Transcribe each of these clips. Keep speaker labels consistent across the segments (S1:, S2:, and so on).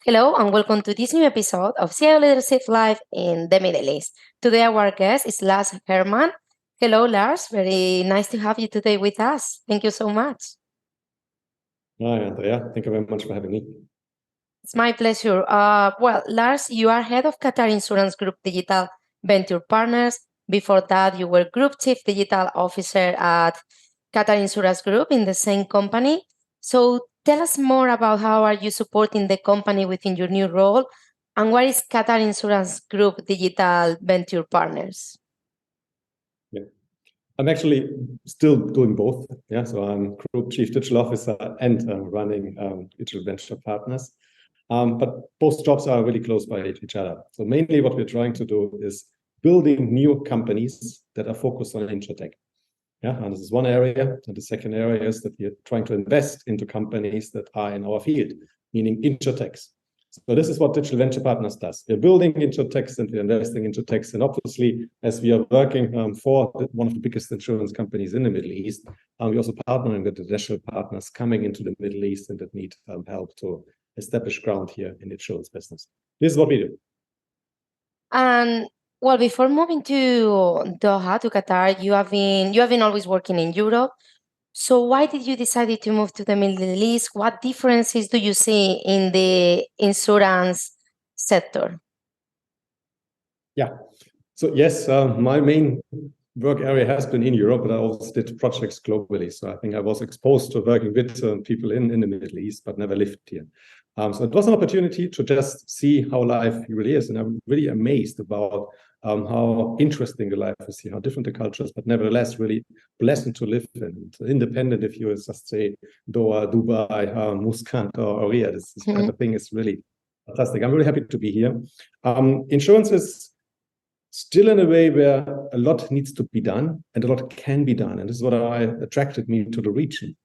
S1: Hello and welcome to this new episode of CIO Leadership Live in the Middle East. Today our guest is Lars Hermann. Hello Lars, very nice to have you today with us. Thank you so much.
S2: Hi Andrea, thank you very much for having me.
S1: It's my pleasure. Lars, you are head of Qatar Insurance Group Digital Venture Partners. Before that, you were Group Chief Digital Officer at Qatar Insurance Group in the same company. So tell us more about how are you supporting the company within your new role, and what is Qatar Insurance Group Digital Venture Partners?
S2: Yeah. I'm actually still doing both. Yeah, so I'm Group Chief Digital Officer and running Digital Venture Partners. But both jobs are really close by each other. So mainly what we're trying to do is building new companies that are focused on InsurTech. Yeah, and this is one area. And the second area is that we're trying to invest into companies that are in our field, meaning InsurTechs. So this is what Digital Venture Partners does. We're building InsurTechs and we're investing into techs. And obviously, as we are working for one of the biggest insurance companies in the Middle East, we're also partnering with international partners coming into the Middle East and that need help to establish ground here in the insurance business. This is what we do.
S1: And before moving to Doha, to Qatar, you have been always working in Europe. So why did you decide to move to the Middle East? What differences do you see in the insurance sector?
S2: Yeah. So yes, my main work area has been in Europe, but I also did projects globally. So I think I was exposed to working with people in the Middle East, but never lived here. So it was an opportunity to just see how life really is. And I'm really amazed about how interesting the life is here, how different the cultures, but nevertheless really pleasant to live in. Independent if you just say Doha, Dubai, Muscat or Riyadh, this kind of thing is really fantastic. I'm really happy to be here. Insurance is still in a way where a lot needs to be done and a lot can be done. And this is what attracted me to the region.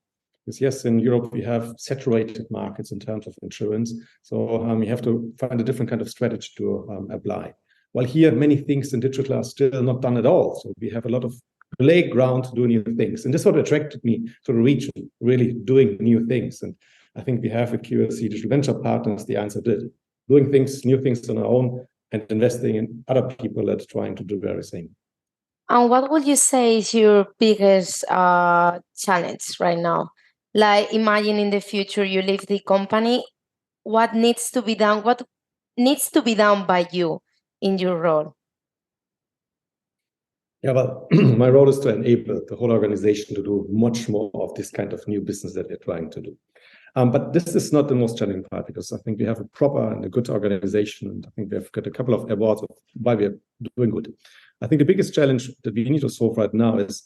S2: Because yes, in Europe, we have saturated markets in terms of insurance. So you have to find a different kind of strategy to apply. While here, many things in digital are still not done at all. So we have a lot of playground to do new things. And this is what attracted me to the region, really doing new things. And I think we have with QLC Digital Venture Partners, the answer did. Doing things, new things on our own, and investing in other people that are trying to do the very same.
S1: And what would you say is your biggest challenge right now? Like, imagine in the future you leave the company, what needs to be done? What needs to be done by you in your role?
S2: Yeah, well, my role is to enable the whole organization to do much more of this kind of new business that we're trying to do. But this is not the most challenging part because I think we have a proper and a good organization. And I think we've got a couple of awards of why we're doing good. I think the biggest challenge that we need to solve right now is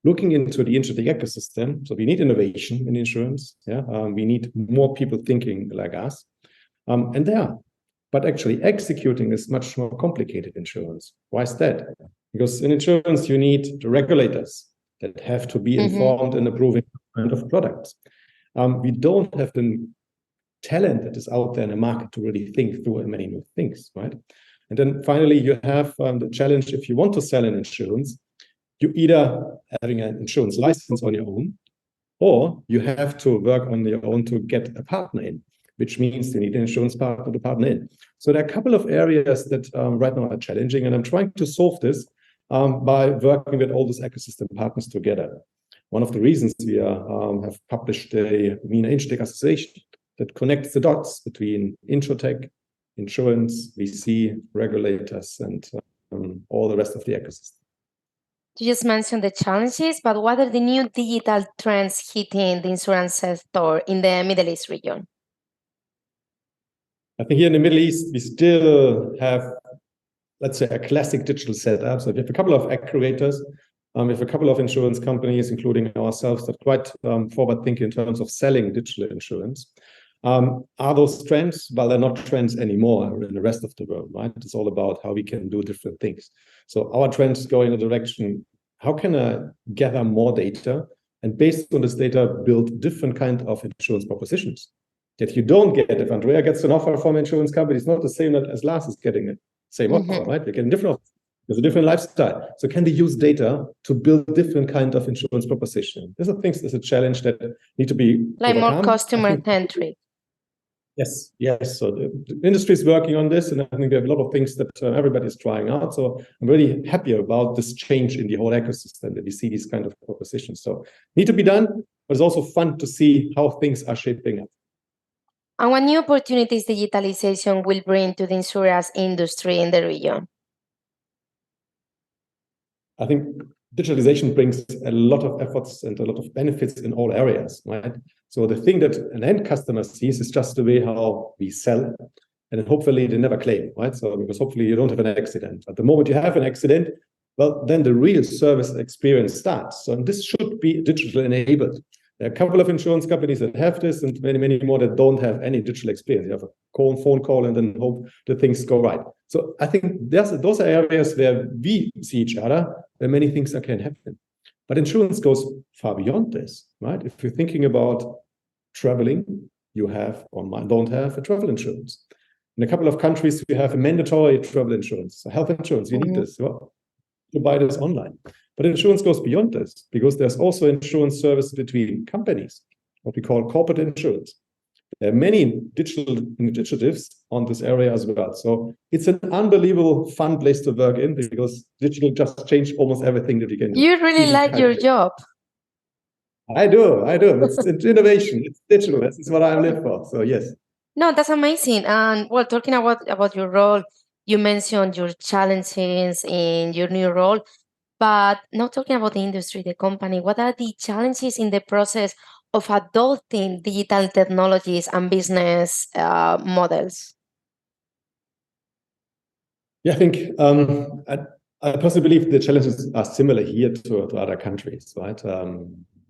S2: looking into the InsurTech ecosystem. So we need innovation in insurance. Yeah, we need more people thinking like us. And they are. But actually executing is much more complicated in insurance. Why is that? Because in insurance, you need the regulators that have to be informed in approving kind of products. We don't have the talent that is out there in the market to really think through many new things, right? And then finally, you have the challenge if you want to sell an insurance, you either having an insurance license on your own, or you have to work on your own to get a partner in, which means you need an insurance partner to partner in. So there are a couple of areas that right now are challenging, and I'm trying to solve this by working with all these ecosystem partners together. One of the reasons we have published the MENA InsurTech Association that connects the dots between InsurTech, insurance, VC, regulators, and all the rest of the ecosystem.
S1: You just mentioned the challenges, but what are the new digital trends hitting the insurance sector in the Middle East region?
S2: I think here in the Middle East, we still have, let's say, a classic digital setup. So we have a couple of aggregators. We have a couple of insurance companies, including ourselves, that are quite forward-thinking in terms of selling digital insurance. Are those trends? Well, they're not trends anymore in the rest of the world, right? It's all about how we can do different things. So our trends go in the direction, how can I gather more data and based on this data, build different kind of insurance propositions that you don't get. If Andrea gets an offer from an insurance company, it's not the same as Lars is getting it. Same offer, right? We're getting different offers. There's a different lifestyle. So can they use data to build different kind of insurance proposition? These are things, there's a challenge that need to be
S1: like
S2: overcome.
S1: more customer-centric.
S2: Yes, yes. So the industry is working on this, and I think we have a lot of things that everybody is trying out. So I'm really happy about this change in the whole ecosystem that we see these kind of propositions. So need to be done, but it's also fun to see how things are shaping up.
S1: And what new opportunities digitalization will bring to the insurance industry in the region?
S2: I think digitalization brings a lot of efforts and a lot of benefits in all areas, right? So the thing that an end customer sees is just the way how we sell, and then hopefully they never claim, right? So because hopefully you don't have an accident. At the moment you have an accident, well, then the real service experience starts. So this should be digital enabled. There are a couple of insurance companies that have this, and many, many more that don't have any digital experience. You have a phone call, and then hope that things go right. So I think those are areas where we see each other, where many things can happen. But insurance goes far beyond this, right? If you're thinking about traveling, you have or don't have a travel insurance. In a couple of countries, we have a mandatory travel insurance, so health insurance. You need this. Well, you buy this online. But insurance goes beyond this, because there's also insurance service between companies, what we call corporate insurance. There are many digital initiatives on this area as well. So it's an unbelievable fun place to work in, because digital just changed almost everything that we can do.
S1: You really like your job.
S2: I do. It's innovation. It's digital. This is what I live for. So yes.
S1: No, that's amazing. And well, talking about your role, you mentioned your challenges in your new role, but not talking about the industry, the company. What are the challenges in the process of adopting digital technologies and business models?
S2: Yeah, I think I personally believe the challenges are similar here to other countries, right?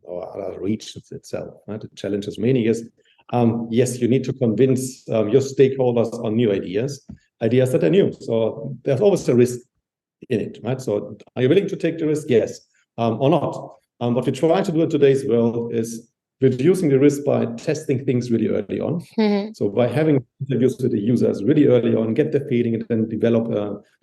S2: Or other regions itself, right? The challenge is mainly is, yes, you need to convince your stakeholders on new ideas that are new. So there's always a risk in it, right? So are you willing to take the risk? Yes, or not? What we try to do in today's world is reducing the risk by testing things really early on. So by having interviews with the users really early on, get the feeling, and then develop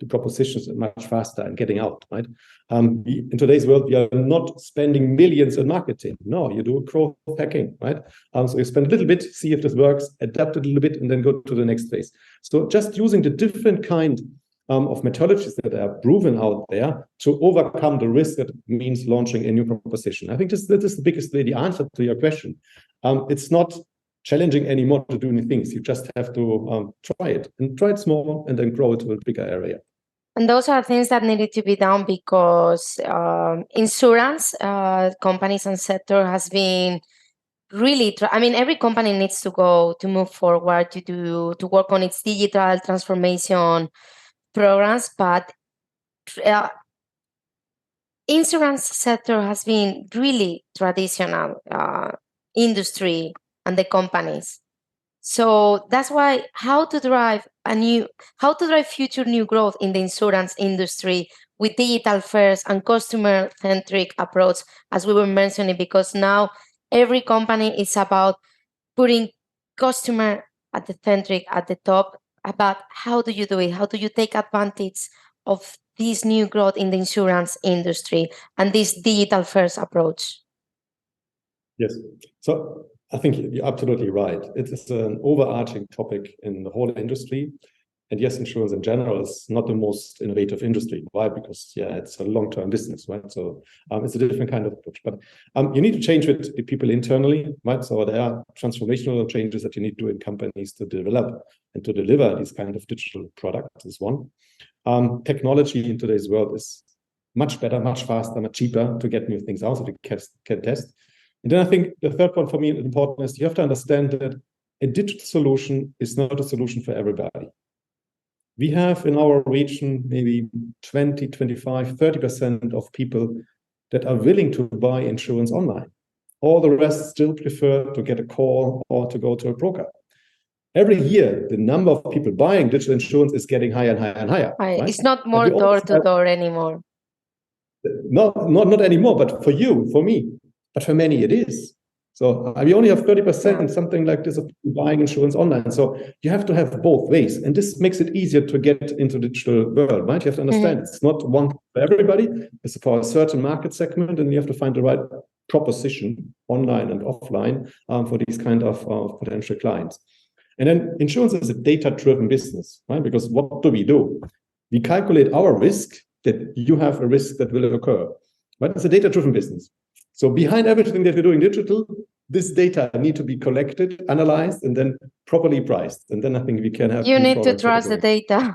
S2: the propositions much faster and getting out, right? In today's world, we are not spending millions in marketing. No, you do growth hacking, right? So you spend a little bit, see if this works, adapt it a little bit, and then go to the next phase. So just using the different kind of methodologies that are proven out there to overcome the risk that means launching a new proposition. I think that is the biggest way, the answer to your question. It's not challenging anymore to do new things. You just have to try it small, and then grow it to a bigger area.
S1: And those are things that needed to be done because insurance companies and sector has been really, I mean, every company needs to move forward to work on its digital transformation programs, but insurance sector has been really traditional industry and the companies. So that's why how to drive future new growth in the insurance industry with digital first and customer centric approach, as we were mentioning, because now every company is about putting customer at the top. About how do you do it? How do you take advantage of this new growth in the insurance industry and this digital first approach?
S2: Yes. So I think you're absolutely right. It's an overarching topic in the whole industry. And yes, insurance in general is not the most innovative industry. Why? Because it's a long-term business, right? So it's a different kind of approach. But you need to change with the people internally, right? So there are transformational changes that you need to do in companies to develop and to deliver these kind of digital products is one. Technology in today's world is much better, much faster, much cheaper to get new things out so we can test. And then I think the third one for me important is you have to understand that a digital solution is not a solution for everybody. We have in our region maybe 20, 25, 30% of people that are willing to buy insurance online. All the rest still prefer to get a call or to go to a broker. Every year, the number of people buying digital insurance is getting higher and higher and higher. Right?
S1: It's not more door-to-door anymore.
S2: Not anymore, but for you, for me, but for many it is. So we only have 30%, something like this, of people buying insurance online. So you have to have both ways. And this makes it easier to get into the digital world, right? You have to understand it's not one for everybody. It's for a certain market segment, and you have to find the right proposition online and offline for these kind of potential clients. And then insurance is a data-driven business, right? Because what do? We calculate our risk, that you have a risk that will occur. But it's a data-driven business. So behind everything that we're doing digital, this data need to be collected, analyzed, and then properly priced. And then I think we can have.
S1: You need to trust the data.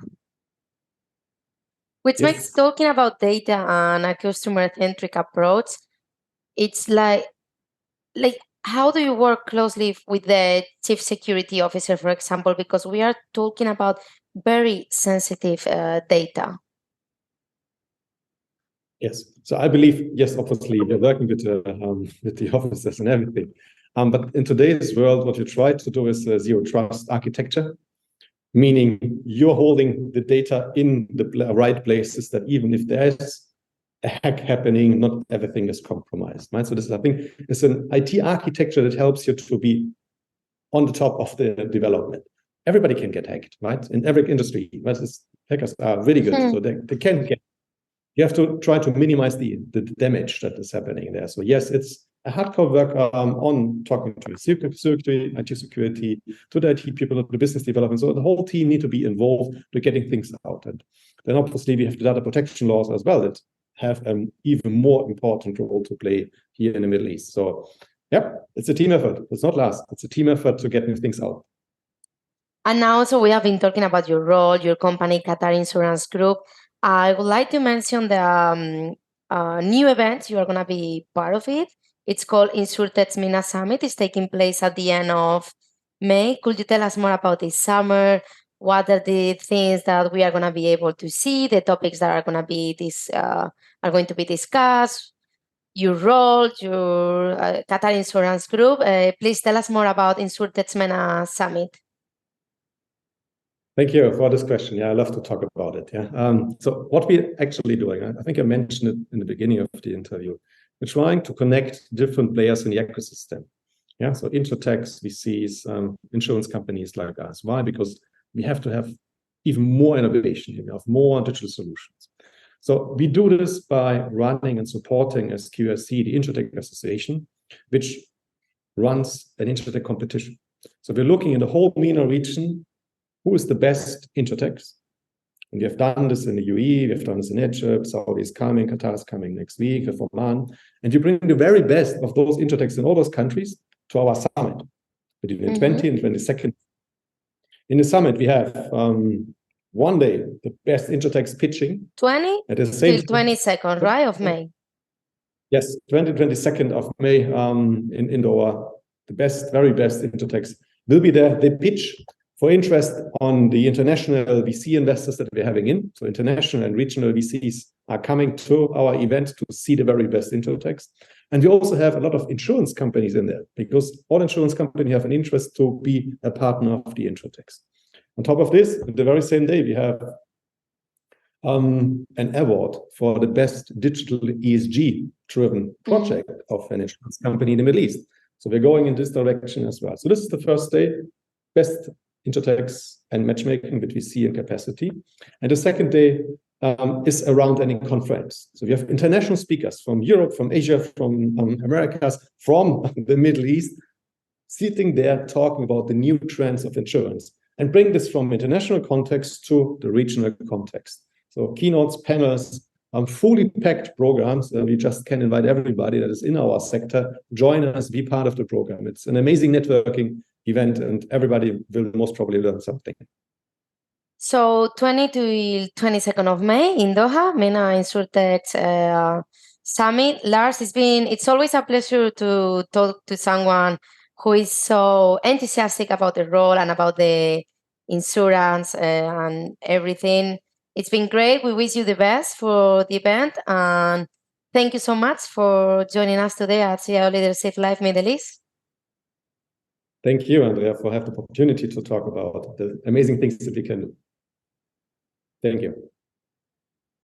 S1: Which makes talking about data and a customer-centric approach, it's like how do you work closely with the chief security officer, for example, because we are talking about very sensitive data?
S2: Yes. So I believe, yes, obviously, we're working with the officers and everything. But in today's world, what you try to do is zero trust architecture, meaning you're holding the data in the right places, that even if there's a hack happening, not everything is compromised, right? So this is, I think, it's an IT architecture that helps you to be on the top of the development. Everybody can get hacked, right? In every industry, right? Hackers are really good, so they can get. You have to try to minimize the damage that is happening there. So yes, it's a hardcore work on talking to security, IT security, to the IT people, to the business development. So the whole team need to be involved to getting things out. And then obviously we have the data protection laws as well that have an even more important role to play here in the Middle East. So yeah, it's a team effort. It's not last. It's a team effort to get things out.
S1: And now also we have been talking about your role, your company, Qatar Insurance Group. I would like to mention the new event. You are going to be part of it. It's called Insurtech's MENA Summit. It's taking place at the end of May. Could you tell us more about this summer? What are the things that we are going to be able to see? The topics that are going to be discussed? Your role, your Qatar Insurance Group. Please tell us more about Insurtech's MENA Summit.
S2: Thank you for this question. Yeah, I love to talk about it. Yeah. So what we're actually doing, I think I mentioned it in the beginning of the interview. We're trying to connect different players in the ecosystem. Yeah. So insurtechs, VCs, insurance companies like us. Why? Because we have to have even more innovation here. We have more digital solutions. So we do this by running and supporting as QSC, the Insurtech Association, which runs an Insurtech competition. So we're looking in the whole MENA region. Who is the best Insurtechs? And we have done this in the UAE, we have done this in Egypt, Saudi is coming, Qatar is coming next week, we have Oman. And you bring the very best of those Insurtechs in all those countries to our summit between the 20 and 22nd. In the summit, we have one day the best Insurtechs pitching.
S1: 20
S2: at the same
S1: till 22nd, right, of May?
S2: Yes, 22nd of May in Doha. The best, very best Insurtechs will be there. They pitch for interest on the international VC investors that we're having in. So international and regional VCs are coming to our event to see the very best Insurtechs. And we also have a lot of insurance companies in there, because all insurance companies have an interest to be a partner of the Insurtechs. On top of this, the very same day, we have an award for the best digital ESG-driven project of an insurance company in the Middle East. So we're going in this direction as well. So this is the first day, best Insurtechs and matchmaking with VC and capacity. And the second day is around any conference. So we have international speakers from Europe, from Asia, from Americas, from the Middle East, sitting there talking about the new trends of insurance and bring this from international context to the regional context. So keynotes, panels, fully packed programs. We just can invite everybody that is in our sector, join us, be part of the program. It's an amazing networking event, and everybody will most probably learn something.
S1: So 20 to 22nd of May in Doha, MENA Insurtech Summit. Lars, it's always a pleasure to talk to someone who is so enthusiastic about the role and about the insurance and everything. It's been great. We wish you the best for the event, and thank you so much for joining us today at CIO Leadership Live Middle East.
S2: Thank you, Andrea, for having the opportunity to talk about the amazing things that we can do. Thank you.